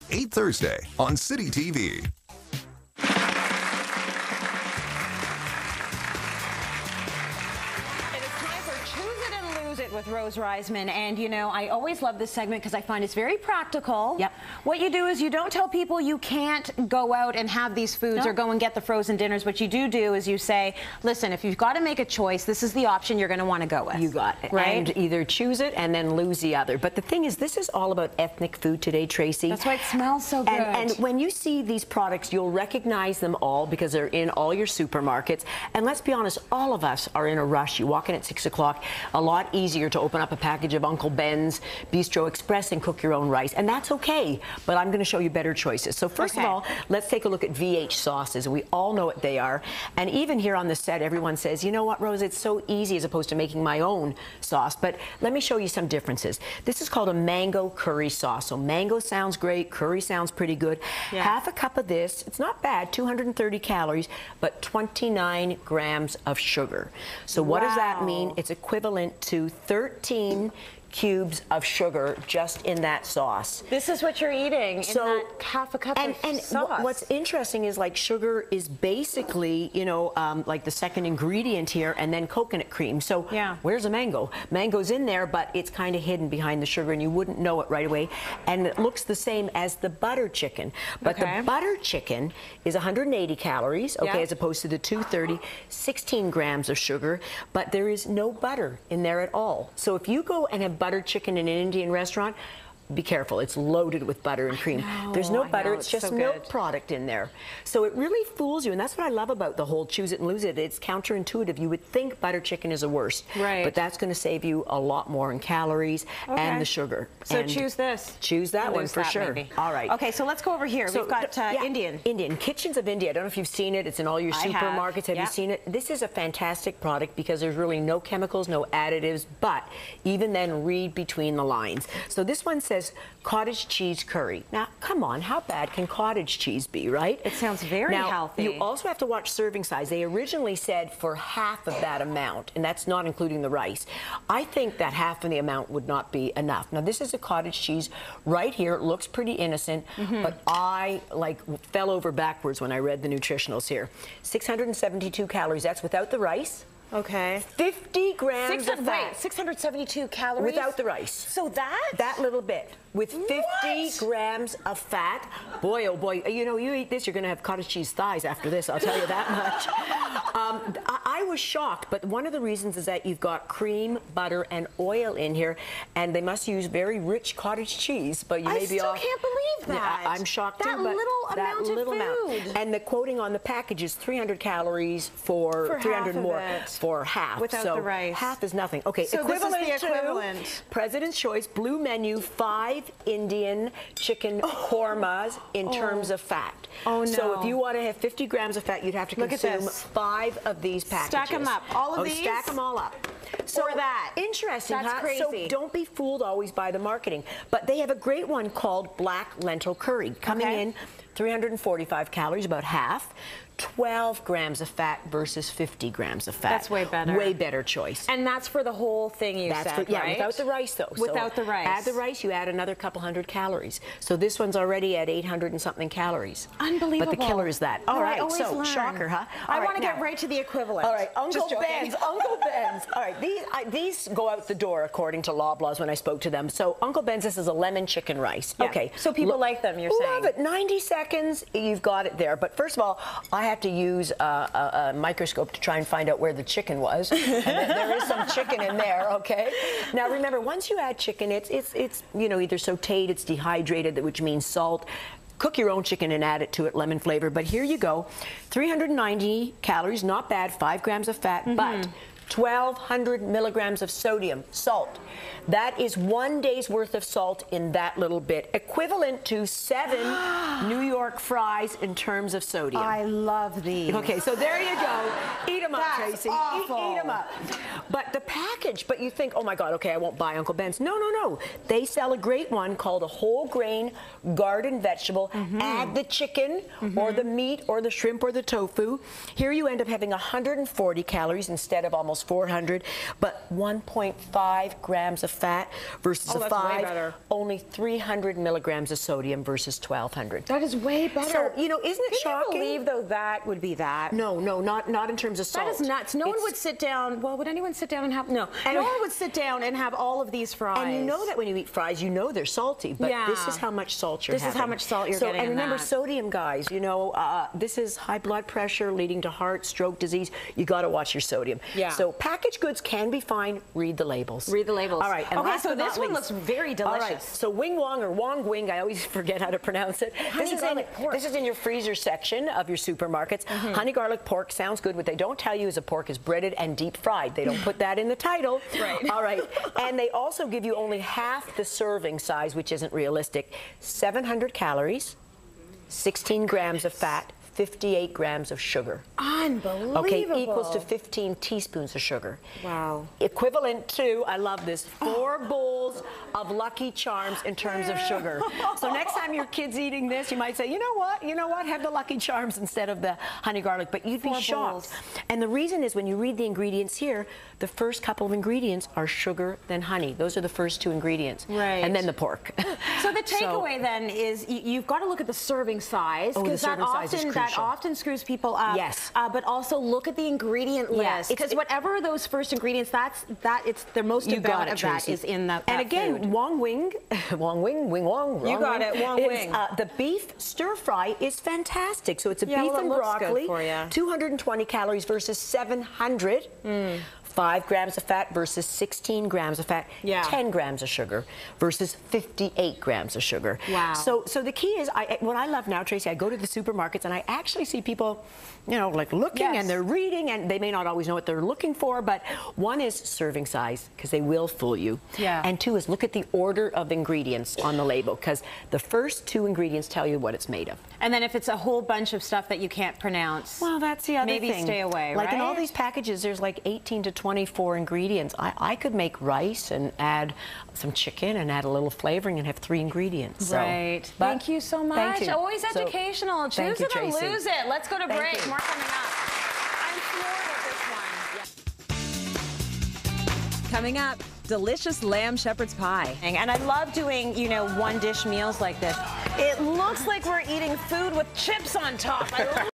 8 Thursday on City TV. With Rose Reisman, and you know, I always love this segment because I find it's very practical. Yep. What you do is you don't tell people you can't go out and have these foods or go and get the frozen dinners. What you do is you say, listen, if you've got to make a choice, this is the option you're going to want to go with. You got it. Right? And either choose it and then lose the other. But the thing is, this is all about ethnic food today, Tracy. That's why it smells so good. And when you see these products, you'll recognize them all because they're in all your supermarkets. And let's be honest, all of us are in a rush. You walk in at 6 o'clock, a lot easier to open up a package of Uncle Ben's Bistro Express and cook your own rice. And that's okay, but I'm going to show you better choices. So first of all, let's take a look at VH sauces. We all know what they are. And even here on the set, everyone says, you know what, Rose, it's so easy as opposed to making my own sauce. But let me show you some differences. This is called a mango curry sauce. So mango sounds great, curry sounds pretty good. Yeah. Half a cup of this, it's not bad, 230 calories, but 29 grams of sugar. So what does that mean? It's equivalent to 13 cubes of sugar just in that sauce. This is what you're eating in that half a cup of sauce. What's interesting is, like, sugar is basically, you know, like the second ingredient here, and then coconut cream. So where's the mango? Mango's in there, but it's kind of hidden behind the sugar, and you wouldn't know it right away. And it looks the same as the butter chicken. But the butter chicken is 180 calories, as opposed to the 230, 16 grams of sugar, but there is no butter in there at all. So if you go and have butter chicken in an Indian restaurant, be careful. It's loaded with butter and cream. There's no butter. It's just milk product in there. So it really fools you, and that's what I love about the whole choose it and lose it. It's counterintuitive. You would think butter chicken is the worst, but that's going to save you a lot more in calories and the sugar. So choose this. Choose that one for sure. Maybe. All right. Okay, so let's go over here. We've got Indian. Indian. Kitchens of India. I don't know if you've seen it. It's in all your supermarkets. Have you seen it? This is a fantastic product because there's really no chemicals, no additives, but even then, read between the lines. So this one says cottage cheese curry. Now, come on, how bad can cottage cheese be, right? It sounds very healthy. You also have to watch serving size. They originally said for half of that amount, and that's not including the rice. I think that half of the amount would not be enough. Now, this is a cottage cheese right here. It looks pretty innocent, but I fell over backwards when I read the nutritionals here. 672 calories. That's without the rice. 50 grams of fat. 672 calories? Without the rice. So that? That little bit. With 50 grams of fat. Boy, oh boy. You know, you eat this, you're going to have cottage cheese thighs after this, I'll tell you that much. I was shocked, but one of the reasons is that you've got cream, butter, and oil in here, and they must use very rich cottage cheese, but you may be off. I still can't believe that. I'm shocked too. That little amount of food. And the quoting on the package is 300 calories for 300 more. For half. Without the rice. Half is nothing. Okay, so equivalent this is the equivalent. To President's Choice Blue Menu 5 Indian chicken kormas in terms of fat. Oh, no. So if you want to have 50 grams of fat, you'd have to consume 5 of these packages. Stack them up. All of these? Stack them all up. So that. Interesting, That's crazy. So don't be fooled always by the marketing. But they have a great one called Black Lentil Curry. Coming in 345 calories, about half. 12 grams of fat versus 50 grams of fat. That's way better. Way better choice. And that's for the whole thing you said, right? Without the rice, though. Without the rice. Add the rice, you add another couple hundred calories. So this one's already at 800 and something calories. Unbelievable. But the killer is that. All right, so shocker, huh? I want to get right to the equivalent. All right, Uncle Ben's. Uncle Ben's. All right, these go out the door according to Loblaws when I spoke to them. So Uncle Ben's, this is a lemon chicken rice. Okay. So people like them, you're saying? Love it. 90 seconds, you've got it there. But first of all, I have to use a microscope to try and find out where the chicken was. And there is some chicken in there, okay? Now remember, once you add chicken, it's you know, either sautéed, it's dehydrated, which means salt. Cook your own chicken and add it to it, lemon flavor. But here you go, 390 calories, not bad, 5 grams of fat, but 1,200 milligrams of sodium, salt. That is 1 day's worth of salt in that little bit, equivalent to 7 New York fries in terms of sodium. I love these. Okay, so there you go. Eat them up, Tracy. Awful. Eat them up. But the package, but you think, oh my God, okay, I won't buy Uncle Ben's. No, no, no. They sell a great one called a whole grain garden vegetable. Add the chicken or the meat or the shrimp or the tofu. Here you end up having 140 calories instead of almost almost 400, but 1.5 grams of fat versus a 5, only 300 milligrams of sodium versus 1,200. That is way better. So, you know, isn't it shocking? Can you believe, though, that would be that? No, not in terms of salt. That is nuts. No one would sit down. Well, would anyone sit down and have? No. No one would sit down and have all of these fries. And you know that when you eat fries, you know they're salty, but this is how much salt you're having. This is how much salt you're getting. And remember, sodium, guys, you know, this is high blood pressure leading to heart, stroke disease. You got to watch your sodium. Yeah. So packaged goods can be fine. Read the labels. Read the labels. All right. And okay, so this one looks very delicious. All right. So wing wong or wong wing, I always forget how to pronounce it. This is in your freezer section of your supermarkets. Honey garlic pork sounds good. What they don't tell you is a pork is breaded and deep fried. They don't put that in the title. Right. All right. And they also give you only half the serving size, which isn't realistic. 700 calories, 16 grams of fat, 58 grams of sugar. Unbelievable. Okay, equals to 15 teaspoons of sugar. Wow. Equivalent to, I love this, 4 bowls of Lucky Charms in terms of sugar. So next time your kid's eating this, you might say, you know what, have the Lucky Charms instead of the honey garlic, but you'd be shocked. And the reason is when you read the ingredients here, the first couple of ingredients are sugar, then honey. Those are the first 2 ingredients. Right. And then the pork. So the takeaway then is you've got to look at the serving size, because that often screws people up. Yes. But also look at the ingredient list, because whatever those first ingredients, it's the most amount of that is in that. And again, wong wing, wing wong. You got it, wong wing. The beef stir fry is fantastic. So it's a beef and broccoli, 220 calories versus 700. 5 grams of fat versus 16 grams of fat, 10 grams of sugar versus 58 grams of sugar. Wow. So the key is, what I love now, Tracy, I go to the supermarkets and I actually see people, you know, like looking and they're reading, and they may not always know what they're looking for, but one is serving size, because they will fool you. Yeah. And 2 is look at the order of ingredients on the label, because the first 2 ingredients tell you what it's made of. And then if it's a whole bunch of stuff that you can't pronounce, well, that's the other thing. Maybe stay away, like in all these packages, there's like 18 to 24 ingredients. I could make rice and add some chicken and add a little flavoring and have 3 ingredients. Right. So, thank you so much. Thank you. Always educational. Choose it or lose it. Let's go to break. More coming up. I'm floored at this one. Coming up, delicious lamb shepherd's pie. And I love doing, one dish meals like this. It looks like we're eating food with chips on top. I love